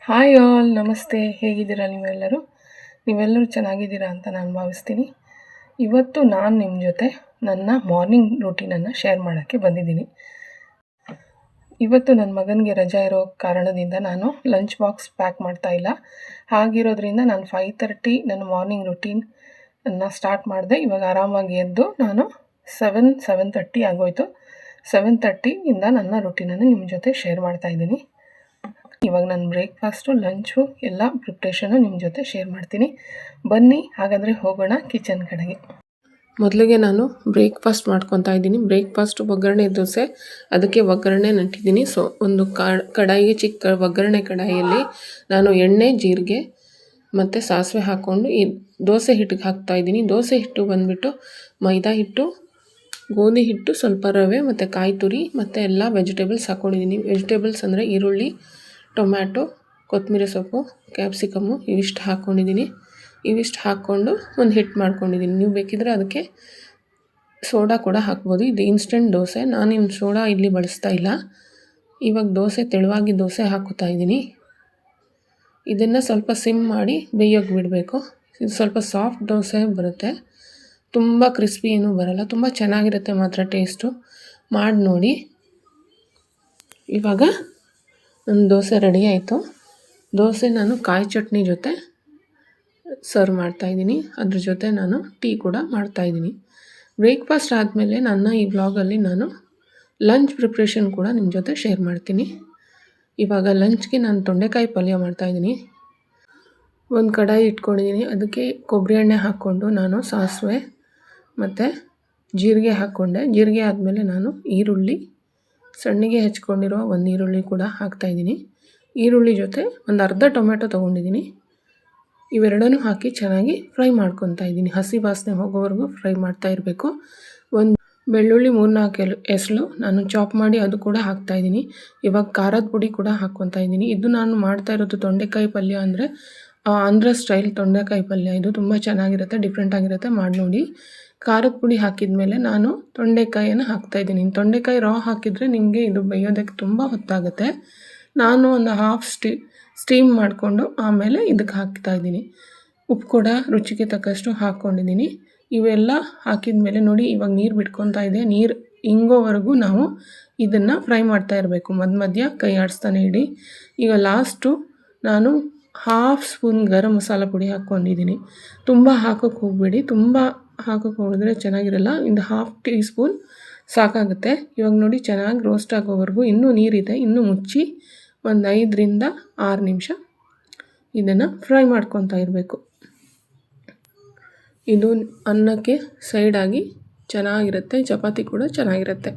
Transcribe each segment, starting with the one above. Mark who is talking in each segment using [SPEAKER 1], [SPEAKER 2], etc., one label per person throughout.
[SPEAKER 1] Hi all, ನಮಸ್ತೆ. ಹೇಗಿದ್ದೀರಾ ನೀವೆಲ್ಲರೂ? ನೀವೆಲ್ಲರೂ ಚೆನ್ನಾಗಿದ್ದೀರಾ ಅಂತ ನಾನು ಭಾವಿಸ್ತೀನಿ. ಇವತ್ತು ನಾನು ನಿಮ್ಮ ಜೊತೆ ನನ್ನ ಮಾರ್ನಿಂಗ್ ರೂಟೀನನ್ನು ಶೇರ್ ಮಾಡೋಕ್ಕೆ ಬಂದಿದ್ದೀನಿ. ಇವತ್ತು ನನ್ನ ಮಗನಿಗೆ ರಜಾ ಇರೋ ಕಾರಣದಿಂದ ನಾನು ಲಂಚ್ ಬಾಕ್ಸ್ ಪ್ಯಾಕ್ ಮಾಡ್ತಾ ಇಲ್ಲ. ಹಾಗಿರೋದ್ರಿಂದ ನಾನು 5:30 ನನ್ನ ಮಾರ್ನಿಂಗ್ ರೂಟೀನನ್ನು ಸ್ಟಾರ್ಟ್ ಮಾಡಿದೆ. ಇವಾಗ ಆರಾಮಾಗಿ ಎದ್ದು ನಾನು 7:30 ಆಗೋಯಿತು. 7:30ಇಂದ ನನ್ನ ರೂಟೀನನ್ನು ನಿಮ್ಮ ಜೊತೆ ಶೇರ್ ಮಾಡ್ತಾ ಇದ್ದೀನಿ. ಇವಾಗ ನಾನು ಬ್ರೇಕ್ಫಾಸ್ಟು, ಲಂಚು ಎಲ್ಲ ಪ್ರಿಪ್ರೇಷನ್ನು ನಿಮ್ಮ ಜೊತೆ ಶೇರ್ ಮಾಡ್ತೀನಿ. ಬನ್ನಿ ಹಾಗಾದರೆ ಹೋಗೋಣ ಕಿಚನ್ ಕಡೆಗೆ. ಮೊದಲಿಗೆ ನಾನು ಬ್ರೇಕ್ಫಾಸ್ಟ್ ಮಾಡ್ಕೊತಾ ಇದ್ದೀನಿ. ಬ್ರೇಕ್ಫಾಸ್ಟು ಒಗ್ಗರಣೆ ದೋಸೆ, ಅದಕ್ಕೆ ಒಗ್ಗರಣೆ ನಟ್ಟಿದ್ದೀನಿ. ಸೊ ಒಂದು ಕಡಾಯಿಗೆ ಚಿಕ್ಕ ಒಗ್ಗರಣೆ ಕಡಾಯಿಯಲ್ಲಿ ನಾನು ಎಣ್ಣೆ, ಜೀರಿಗೆ ಮತ್ತು ಸಾಸಿವೆ ಹಾಕ್ಕೊಂಡು ಈ ದೋಸೆ ಹಿಟ್ಟಿಗೆ ಹಾಕ್ತಾಯಿದ್ದೀನಿ. ದೋಸೆ ಹಿಟ್ಟು ಬಂದುಬಿಟ್ಟು ಮೈದಾ ಹಿಟ್ಟು, ಗೋಧಿ ಹಿಟ್ಟು, ಸ್ವಲ್ಪ ರವೆ ಮತ್ತು ಕಾಯಿ ತುರಿ ಮತ್ತು ಎಲ್ಲ ವೆಜಿಟೇಬಲ್ಸ್ ಹಾಕ್ಕೊಂಡಿದ್ದೀನಿ. ವೆಜಿಟೇಬಲ್ಸ್ ಅಂದರೆ ಈರುಳ್ಳಿ, ಟೊಮ್ಯಾಟೊ, ಕೊತ್ತಂಬರಿ ಸೊಪ್ಪು, ಕ್ಯಾಪ್ಸಿಕಮ್ಮು ಇವಿಷ್ಟು ಹಾಕ್ಕೊಂಡಿದ್ದೀನಿ. ಇವಿಷ್ಟು ಹಾಕ್ಕೊಂಡು ಒಂದು ಹಿಟ್ಟು ಮಾಡ್ಕೊಂಡಿದ್ದೀನಿ. ನೀವು ಬೇಕಿದ್ರೆ ಅದಕ್ಕೆ ಸೋಡಾ ಕೂಡ ಹಾಕ್ಬೋದು. ಇದು ಇನ್ಸ್ಟೆಂಟ್ ದೋಸೆ, ನಾನಿನ್ನು ಸೋಡಾ ಇಲ್ಲಿ ಬಳಸ್ತಾ ಇಲ್ಲ. ಇವಾಗ ದೋಸೆ ತೆಳುವಾಗಿ ದೋಸೆ ಹಾಕುತ್ತಾ ಇದ್ದೀನಿ. ಇದನ್ನು ಸ್ವಲ್ಪ ಸಿಮ್ ಮಾಡಿ ಬೇಯೋಕ್ಕೆ ಬಿಡಬೇಕು. ಇದು ಸ್ವಲ್ಪ ಸಾಫ್ಟ್ ದೋಸೆ ಬರುತ್ತೆ, ತುಂಬ ಕ್ರಿಸ್ಪಿ ಏನೂ ಬರಲ್ಲ, ತುಂಬ ಚೆನ್ನಾಗಿರುತ್ತೆ ಮಾತ್ರ ಟೇಸ್ಟು. ಮಾಡಿ ನೋಡಿ. ಇವಾಗ ನನ್ನ ದೋಸೆ ರೆಡಿ ಆಯಿತು. ದೋಸೆ ನಾನು ಕಾಯಿ ಚಟ್ನಿ ಜೊತೆ ಸರ್ವ್ ಮಾಡ್ತಾಯಿದ್ದೀನಿ. ಅದ್ರ ಜೊತೆ ನಾನು ಟೀ ಕೂಡ ಮಾಡ್ತಾಯಿದ್ದೀನಿ. ಬ್ರೇಕ್ಫಾಸ್ಟ್ ಆದಮೇಲೆ ನನ್ನ ಈ ವ್ಲಾಗಲ್ಲಿ ನಾನು ಲಂಚ್ ಪ್ರಿಪ್ರೇಷನ್ ಕೂಡ ನಿಮ್ಮ ಜೊತೆ ಶೇರ್ ಮಾಡ್ತೀನಿ. ಇವಾಗ ಲಂಚ್ಗೆ ನಾನು ತೊಂಡೆಕಾಯಿ ಪಲ್ಯ ಮಾಡ್ತಾಯಿದ್ದೀನಿ. ಒಂದು ಕಡಾಯಿ ಇಟ್ಕೊಂಡಿದ್ದೀನಿ. ಅದಕ್ಕೆ ಕೊಬ್ಬರಿ ಎಣ್ಣೆ ಹಾಕ್ಕೊಂಡು ನಾನು ಸಾಸಿವೆ ಮತ್ತು ಜೀರಿಗೆ ಹಾಕ್ಕೊಂಡೆ. ಜೀರಿಗೆ ಆದಮೇಲೆ ನಾನು ಈರುಳ್ಳಿ, ಸಣ್ಣಗೆ ಹೆಚ್ಕೊಂಡಿರೋ ಒಂದು ಈರುಳ್ಳಿ ಕೂಡ ಹಾಕ್ತಾಯಿದ್ದೀನಿ. ಈರುಳ್ಳಿ ಜೊತೆ ಒಂದು ಅರ್ಧ ಟೊಮೆಟೊ ತೊಗೊಂಡಿದ್ದೀನಿ. ಇವೆರಡನ್ನೂ ಹಾಕಿ ಚೆನ್ನಾಗಿ ಫ್ರೈ ಮಾಡ್ಕೊತಾ ಇದ್ದೀನಿ. ಹಸಿ ವಾಸನೆ ಹೋಗೋವರೆಗೂ ಫ್ರೈ ಮಾಡ್ತಾ ಇರಬೇಕು. ಒಂದು ಬೆಳ್ಳುಳ್ಳಿ 3-4 ಎಸಳು ನಾನು ಚಾಪ್ ಮಾಡಿ ಅದು ಕೂಡ ಹಾಕ್ತಾಯಿದ್ದೀನಿ. ಇವಾಗ ಖಾರದ ಪುಡಿ ಕೂಡ ಹಾಕ್ಕೊತಾ ಇದ್ದೀನಿ. ಇದು ನಾನು ಮಾಡ್ತಾ ಇರೋದು ತೊಂಡೆಕಾಯಿ ಪಲ್ಯ ಅಂದರೆ ಆಂಧ್ರ ಸ್ಟೈಲ್ ತೊಂಡೆಕಾಯಿ ಪಲ್ಯ. ಇದು ತುಂಬ ಚೆನ್ನಾಗಿರುತ್ತೆ, ಡಿಫ್ರೆಂಟಾಗಿರುತ್ತೆ, ಮಾಡಿ ನೋಡಿ. ಖಾರದ ಪುಡಿ ಹಾಕಿದ ಮೇಲೆ ನಾನು ತೊಂಡೆಕಾಯನ್ನು ಹಾಕ್ತಾಯಿದ್ದೀನಿ. ತೊಂಡೆಕಾಯಿ ರಾ ಹಾಕಿದರೆ ನಿಮಗೆ ಇದು ಬೇಯೋದಕ್ಕೆ ತುಂಬ ಹೊತ್ತಾಗುತ್ತೆ. ನಾನು ಒಂದು ಹಾಫ್ ಸ್ಟೀಮ್ ಮಾಡಿಕೊಂಡು ಆಮೇಲೆ ಇದಕ್ಕೆ ಹಾಕ್ತಾಯಿದ್ದೀನಿ. ಉಪ್ಪು ಕೂಡ ರುಚಿಗೆ ತಕ್ಕಷ್ಟು ಹಾಕ್ಕೊಂಡಿದ್ದೀನಿ. ಇವೆಲ್ಲ ಹಾಕಿದ ಮೇಲೆ ನೋಡಿ ಇವಾಗ ನೀರು ಬಿಟ್ಕೊತಾ ಇದೆ. ನೀರು ಇಂಗೋವರೆಗೂ ನಾವು ಇದನ್ನು ಫ್ರೈ ಮಾಡ್ತಾ ಇರಬೇಕು. ಮಧ್ಯ ಕೈ ಆಡಿಸ್ತಾನೆ ಇಡಿ. ಈಗ ಲಾಸ್ಟು ನಾನು ಹಾಫ್ ಸ್ಪೂನ್ ಗರಂ ಮಸಾಲ ಪುಡಿ ಹಾಕ್ಕೊಂಡಿದ್ದೀನಿ. ತುಂಬ ಹಾಕೋಕ್ಕೆ ಹೋಗಬೇಡಿ, ತುಂಬ ಹಾಕೋಕ್ಕೆ ಹೋಗಿದ್ರೆ ಚೆನ್ನಾಗಿರಲ್ಲ. ಒಂದು ಹಾಫ್ ಟೀ ಸ್ಪೂನ್ ಸಾಕಾಗುತ್ತೆ. ಇವಾಗ ನೋಡಿ ಚೆನ್ನಾಗಿ ರೋಸ್ಟ್ ಆಗೋವರೆಗೂ ಇನ್ನೂ ನೀರಿದೆ, ಇನ್ನೂ ಮುಚ್ಚಿ ಒಂದು 5-6 ನಿಮಿಷ ಇದನ್ನು ಫ್ರೈ ಮಾಡ್ಕೊತಾ ಇರಬೇಕು. ಇದು ಅನ್ನಕ್ಕೆ ಸೈಡಾಗಿ ಚೆನ್ನಾಗಿರುತ್ತೆ, ಚಪಾತಿ ಕೂಡ ಚೆನ್ನಾಗಿರುತ್ತೆ.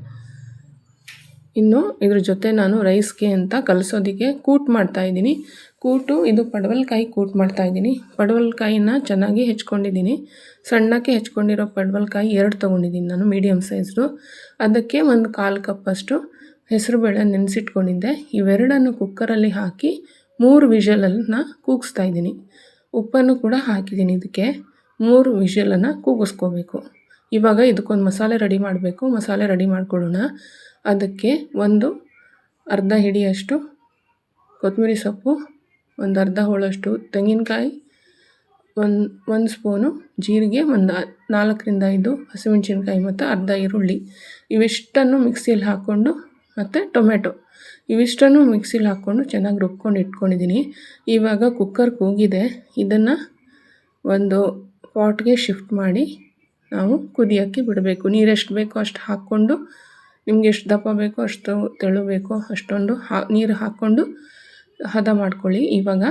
[SPEAKER 1] ಇನ್ನು ಇದ್ರ ಜೊತೆ ನಾನು ರೈಸ್ಗೆ ಅಂತ ಕಲಸೋದಕ್ಕೆ ಕೂಟ್ ಮಾಡ್ತಾಯಿದ್ದೀನಿ. ಕೂಟು ಇದು ಪಡವಲಕಾಯಿ ಕೂಟ್ ಮಾಡ್ತಾಯಿದ್ದೀನಿ. ಪಡವಲಕಾಯಿನ ಚೆನ್ನಾಗಿ ಹೆಚ್ಕೊಂಡಿದ್ದೀನಿ. ಸಣ್ಣಕ್ಕೆ ಹೆಚ್ಕೊಂಡಿರೋ ಪಡವಲಕಾಯಿ 2 ತೊಗೊಂಡಿದ್ದೀನಿ ನಾನು, ಮೀಡಿಯಮ್ ಸೈಜ್ದು. ಅದಕ್ಕೆ ಒಂದು 1/4 ಕಪ್ಪಷ್ಟು ಹೆಸರುಬೇಳೆ ನೆನೆಸಿಟ್ಕೊಂಡಿದ್ದೆ. ಇವೆರಡನ್ನು ಕುಕ್ಕರಲ್ಲಿ ಹಾಕಿ 3 ವಿಷಲನ್ನು ಕೂಗಿಸ್ತಾಯಿದ್ದೀನಿ. ಉಪ್ಪನ್ನು ಕೂಡ ಹಾಕಿದ್ದೀನಿ. ಇದಕ್ಕೆ 3 ವಿಷಲನ್ನು ಕೂಗಿಸ್ಕೋಬೇಕು. ಇವಾಗ ಇದಕ್ಕೊಂದು ಮಸಾಲೆ ರೆಡಿ ಮಾಡಬೇಕು. ಮಸಾಲೆ ರೆಡಿ ಮಾಡ್ಕೊಳ್ಳೋಣ. ಅದಕ್ಕೆ ಒಂದು ಅರ್ಧ ಹಿಡಿಯಷ್ಟು ಕೊತ್ತಂಬರಿ ಸೊಪ್ಪು, ಒಂದು ಅರ್ಧ ಹೋಳಷ್ಟು ತೆಂಗಿನಕಾಯಿ, ಒಂದು ಸ್ಪೂನು ಜೀರಿಗೆ, ಒಂದು 4-5 ಹಸಿಮೆಣಸಿನ್ಕಾಯಿ ಮತ್ತು ಅರ್ಧ ಈರುಳ್ಳಿ, ಇವಿಷ್ಟನ್ನು ಮಿಕ್ಸಿಯಲ್ಲಿ ಹಾಕ್ಕೊಂಡು ಮತ್ತು ಟೊಮೆಟೊ ಇವಿಷ್ಟನ್ನು ಮಿಕ್ಸಿಲಿ ಹಾಕ್ಕೊಂಡು ಚೆನ್ನಾಗಿ ರುಬ್ಕೊಂಡು ಇಟ್ಕೊಂಡಿದ್ದೀನಿ. ಇವಾಗ ಕುಕ್ಕರ್ ಕೂಗಿದೆ. ಇದನ್ನು ಒಂದು ಪಾಟ್ಗೆ ಶಿಫ್ಟ್ ಮಾಡಿ ನಾವು ಕುದಿಯೋಕ್ಕೆ ಬಿಡಬೇಕು. ನೀರು ಎಷ್ಟು ಬೇಕೋ ಅಷ್ಟು ಹಾಕ್ಕೊಂಡು, ನಿಮ್ಗೆ ಎಷ್ಟು ದಪ್ಪ ಬೇಕೋ ಅಷ್ಟು ತೆಳು ಬೇಕೋ ಅಷ್ಟೊಂದು ನೀರು ಹಾಕ್ಕೊಂಡು ಹದ ಮಾಡ್ಕೊಳ್ಳಿ. ಇವಾಗ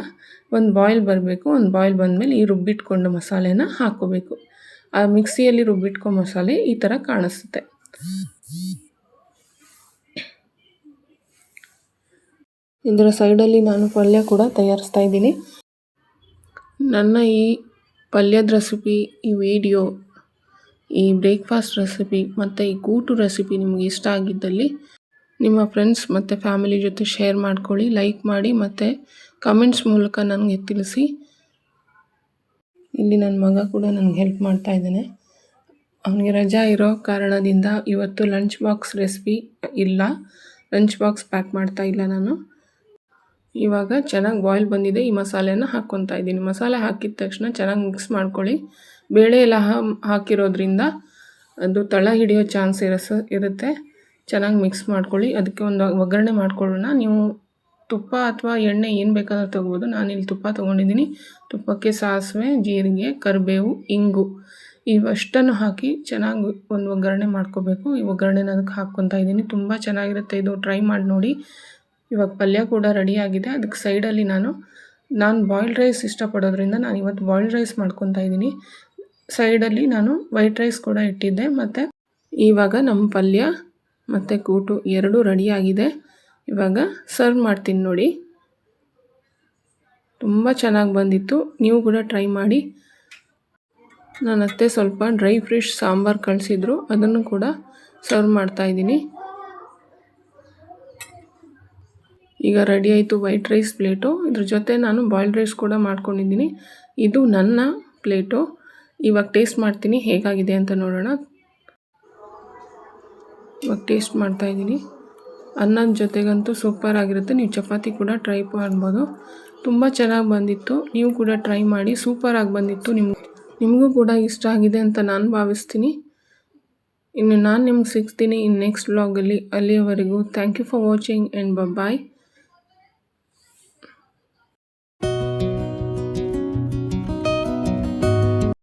[SPEAKER 1] ಒಂದು ಬಾಯ್ಲ್ ಬರಬೇಕು. ಒಂದು ಬಾಯ್ಲ್ ಬಂದಮೇಲೆ ಈ ರುಬ್ಬಿಟ್ಕೊಂಡು ಮಸಾಲೆನ ಹಾಕ್ಕೋಬೇಕು. ಆ ಮಿಕ್ಸಿಯಲ್ಲಿ ರುಬ್ಬಿಟ್ಕೊ ಮಸಾಲೆ ಈ ಥರ ಕಾಣಿಸುತ್ತೆ. ಇದರ ಸೈಡಲ್ಲಿ ನಾನು ಪಲ್ಯ ಕೂಡ ತಯಾರಿಸ್ತಾ ಇದ್ದೀನಿ. ನನ್ನ ಈ ಪಲ್ಯದ ರೆಸಿಪಿ, ಈ ವಿಡಿಯೋ, ಈ ಬ್ರೇಕ್ಫಾಸ್ಟ್ ರೆಸಿಪಿ ಮತ್ತು ಈ ಕೂಟು ರೆಸಿಪಿ ನಿಮಗೆ ಇಷ್ಟ ಆಗಿದ್ದಲ್ಲಿ ನಿಮ್ಮ ಫ್ರೆಂಡ್ಸ್ ಮತ್ತು ಫ್ಯಾಮಿಲಿ ಜೊತೆ ಶೇರ್ ಮಾಡ್ಕೊಳ್ಳಿ, ಲೈಕ್ ಮಾಡಿ ಮತ್ತು ಕಮೆಂಟ್ಸ್ ಮೂಲಕ ನನಗೆ ತಿಳಿಸಿ. ಇಲ್ಲಿ ನನ್ನ ಮಗ ಕೂಡ ನನಗೆ ಹೆಲ್ಪ್ ಮಾಡ್ತಾ ಇದ್ದಾನೆ. ಅವನಿಗೆ ರಜಾ ಇರೋ ಕಾರಣದಿಂದ ಇವತ್ತು ಲಂಚ್ ಬಾಕ್ಸ್ ರೆಸಿಪಿ ಇಲ್ಲ, ಲಂಚ್ ಬಾಕ್ಸ್ ಪ್ಯಾಕ್ ಮಾಡ್ತಾ ಇಲ್ಲ ನಾನು. ಇವಾಗ ಚೆನ್ನಾಗಿ ಬಾಯ್ಲ್ ಬಂದಿದೆ. ಈ ಮಸಾಲೆನ ಹಾಕ್ಕೊತಾ ಇದ್ದೀನಿ. ಮಸಾಲೆ ಹಾಕಿದ ತಕ್ಷಣ ಚೆನ್ನಾಗಿ ಮಿಕ್ಸ್ ಮಾಡ್ಕೊಳ್ಳಿ. ಬೇಳೆ ಎಲ್ಲ ಹಾಕಿರೋದ್ರಿಂದ ಅದು ತಳ ಹಿಡಿಯೋ ಚಾನ್ಸ್ ಇರುತ್ತೆ. ಚೆನ್ನಾಗಿ ಮಿಕ್ಸ್ ಮಾಡ್ಕೊಳ್ಳಿ. ಅದಕ್ಕೆ ಒಂದು ಒಗ್ಗರಣೆ ಮಾಡ್ಕೊಳ್ಳೋಣ. ನೀವು ತುಪ್ಪ ಅಥವಾ ಎಣ್ಣೆ ಏನು ಬೇಕಾದರೂ ತೊಗೋಬೋದು. ನಾನಿಲ್ಲಿ ತುಪ್ಪ ತೊಗೊಂಡಿದ್ದೀನಿ. ತುಪ್ಪಕ್ಕೆ ಸಾಸಿವೆ, ಜೀರಿಗೆ, ಕರಿಬೇವು, ಇಂಗು ಇವಷ್ಟನ್ನು ಹಾಕಿ ಚೆನ್ನಾಗಿ ಒಂದು ಒಗ್ಗರಣೆ ಮಾಡ್ಕೋಬೇಕು. ಈ ಒಗ್ಗರಣೆನ ಅದಕ್ಕೆ ಹಾಕ್ಕೊತಾ ಇದ್ದೀನಿ. ತುಂಬ ಚೆನ್ನಾಗಿರುತ್ತೆ ಇದು, ಟ್ರೈ ಮಾಡಿ ನೋಡಿ. ಇವಾಗ ಪಲ್ಯ ಕೂಡ ರೆಡಿಯಾಗಿದೆ. ಅದಕ್ಕೆ ಸೈಡಲ್ಲಿ ನಾನು ಬಾಯ್ಲ್ಡ್ ರೈಸ್ ಇಷ್ಟಪಡೋದ್ರಿಂದ ನಾನು ಇವತ್ತು ಬಾಯ್ಲ್ಡ್ ರೈಸ್ ಮಾಡ್ಕೊತಾ ಇದ್ದೀನಿ. ಸೈಡಲ್ಲಿ ನಾನು ವೈಟ್ ರೈಸ್ ಕೂಡ ಇಟ್ಟಿದ್ದೆ. ಮತ್ತು ಇವಾಗ ನಮ್ಮ ಪಲ್ಯ ಮತ್ತು ಕೂಟು ಎರಡೂ ರೆಡಿಯಾಗಿದೆ. ಇವಾಗ ಸರ್ವ್ ಮಾಡ್ತೀನಿ ನೋಡಿ. ತುಂಬ ಚೆನ್ನಾಗಿ ಬಂದಿತ್ತು. ನೀವು ಕೂಡ ಟ್ರೈ ಮಾಡಿ. ನನ್ನ ಅತ್ತೆ ಸ್ವಲ್ಪ ಡ್ರೈ ಫಿಶ್ ಸಾಂಬಾರು ಕಳಿಸಿದ್ರು, ಅದನ್ನು ಕೂಡ ಸರ್ವ್ ಮಾಡ್ತಾಯಿದ್ದೀನಿ. ಈಗ ರೆಡಿ ಆಯಿತು ವೈಟ್ ರೈಸ್ ಪ್ಲೇಟು. ಇದ್ರ ಜೊತೆ ನಾನು ಬಾಯ್ಲ್ಡ್ ರೈಸ್ ಕೂಡ ಮಾಡ್ಕೊಂಡಿದ್ದೀನಿ. ಇದು ನನ್ನ ಪ್ಲೇಟು. ಇವಾಗ ಟೇಸ್ಟ್ ಮಾಡ್ತೀನಿ ಹೇಗಾಗಿದೆ ಅಂತ ನೋಡೋಣ. ಇವಾಗ ಟೇಸ್ಟ್ ಮಾಡ್ತಾಯಿದ್ದೀನಿ. ಅನ್ನದ ಜೊತೆಗಂತೂ ಸೂಪರ್ ಆಗಿರುತ್ತೆ. ನೀವು ಚಪಾತಿ ಕೂಡ ಟ್ರೈ ಮಾಡ್ಬೋದು. ತುಂಬ ಚೆನ್ನಾಗಿ ಬಂದಿತ್ತು. ನೀವು ಕೂಡ ಟ್ರೈ ಮಾಡಿ. ಸೂಪರಾಗಿ ಬಂದಿತ್ತು. ನಿಮಗೂ ಕೂಡ ಇಷ್ಟ ಆಗಿದೆ ಅಂತ ನಾನು ಭಾವಿಸ್ತೀನಿ. ಇನ್ನು ನಾನು ನಿಮ್ಗೆ ಸಿಗ್ತೀನಿ ನೆಕ್ಸ್ಟ್ ವ್ಲಾಗಲ್ಲಿ. ಅಲ್ಲಿಯವರೆಗೂ thank you for watching and bye.